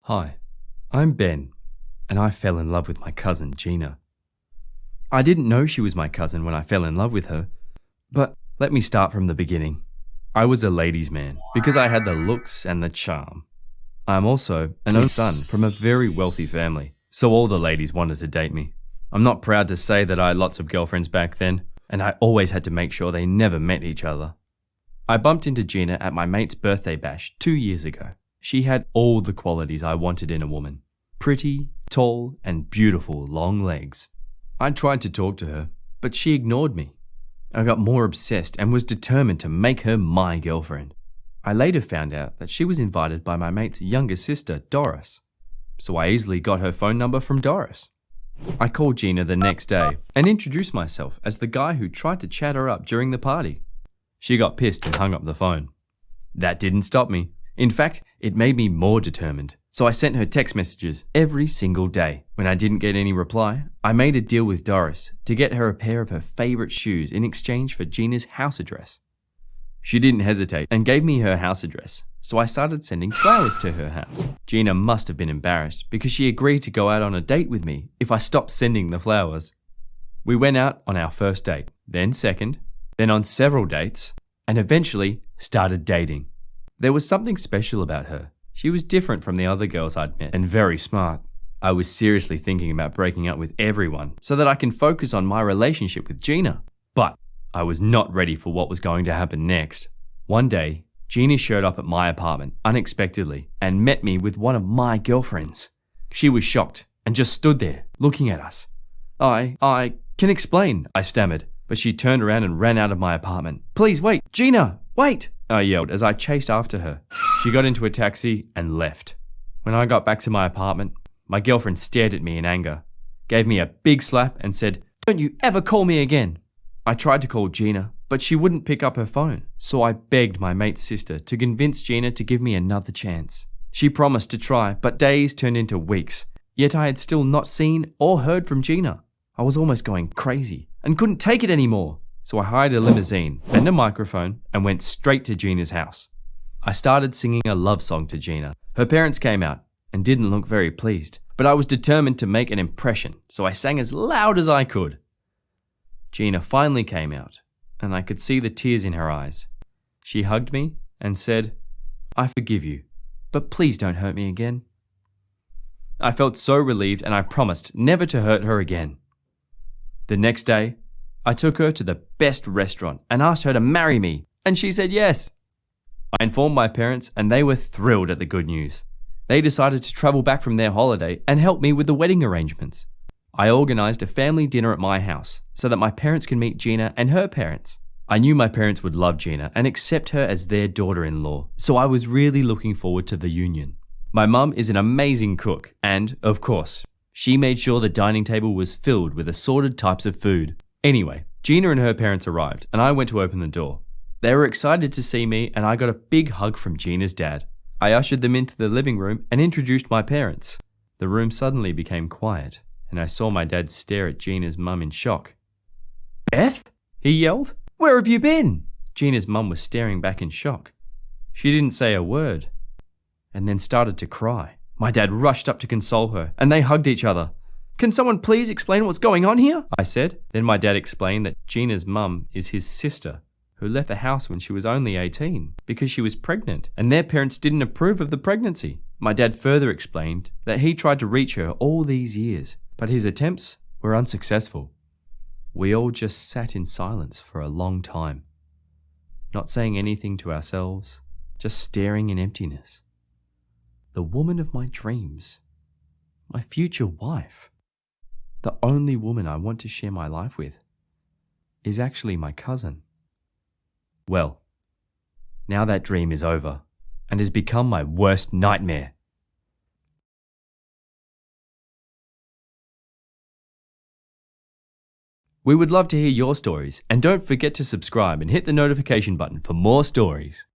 Hi, I'm Ben, and I fell in love with my cousin Gina. I didn't know she was my cousin when I fell in love with her, but let me start from the beginning. I was a ladies' man because I had the looks and the charm. I'm also an only son from a very wealthy family, so all the ladies wanted to date me. I'm not proud to say that I had lots of girlfriends back then, and I always had to make sure they never met each other. I bumped into Gina at my mate's birthday bash 2 years ago. She had all the qualities I wanted in a woman. Pretty, tall, and beautiful long legs. I tried to talk to her, but she ignored me. I got more obsessed and was determined to make her my girlfriend. I later found out that she was invited by my mate's younger sister, Doris. So I easily got her phone number from Doris. I called Gina the next day and introduced myself as the guy who tried to chat her up during the party. She got pissed and hung up the phone. That didn't stop me. In fact, it made me more determined. So I sent her text messages every single day. When I didn't get any reply, I made a deal with Doris to get her a pair of her favorite shoes in exchange for Gina's house address. She didn't hesitate and gave me her house address, so I started sending flowers to her house. Gina must have been embarrassed because she agreed to go out on a date with me if I stopped sending the flowers. We went out on our first date, then second, then on several dates, and eventually started dating. There was something special about her. She was different from the other girls I'd met and very smart. I was seriously thinking about breaking up with everyone so that I can focus on my relationship with Gina. But I was not ready for what was going to happen next. One day, Gina showed up at my apartment unexpectedly and met me with one of my girlfriends. She was shocked and just stood there looking at us. I can explain, I stammered, but she turned around and ran out of my apartment. Please wait, Gina, wait! I yelled as I chased after her. She got into a taxi and left. When I got back to my apartment, my girlfriend stared at me in anger, gave me a big slap and said, "Don't you ever call me again." I tried to call Gina, but she wouldn't pick up her phone, so I begged my mate's sister to convince Gina to give me another chance. She promised to try, but days turned into weeks, yet I had still not seen or heard from Gina. I was almost going crazy and couldn't take it anymore. So I hired a limousine and a microphone and went straight to Gina's house. I started singing a love song to Gina. Her parents came out and didn't look very pleased, but I was determined to make an impression, so I sang as loud as I could. Gina finally came out, and I could see the tears in her eyes. She hugged me and said, "I forgive you, but please don't hurt me again." I felt so relieved and I promised never to hurt her again. The next day, I took her to the best restaurant and asked her to marry me, and she said yes. I informed my parents and they were thrilled at the good news. They decided to travel back from their holiday and help me with the wedding arrangements. I organized a family dinner at my house so that my parents can meet Gina and her parents. I knew my parents would love Gina and accept her as their daughter-in-law, so I was really looking forward to the union. My mum is an amazing cook and, of course, she made sure the dining table was filled with assorted types of food. Anyway, Gina and her parents arrived and I went to open the door. They were excited to see me and I got a big hug from Gina's dad. I ushered them into the living room and introduced my parents. The room suddenly became quiet and I saw my dad stare at Gina's mum in shock. "Beth?" he yelled. "Where have you been?" Gina's mum was staring back in shock. She didn't say a word and then started to cry. My dad rushed up to console her and they hugged each other. "Can someone please explain what's going on here?" I said. Then my dad explained that Gina's mum is his sister, who left the house when she was only 18 because she was pregnant and their parents didn't approve of the pregnancy. My dad further explained that he tried to reach her all these years, but his attempts were unsuccessful. We all just sat in silence for a long time, not saying anything to ourselves, just staring in emptiness. The woman of my dreams, my future wife, the only woman I want to share my life with, is actually my cousin. Well, now that dream is over and has become my worst nightmare. We would love to hear your stories, and don't forget to subscribe and hit the notification button for more stories.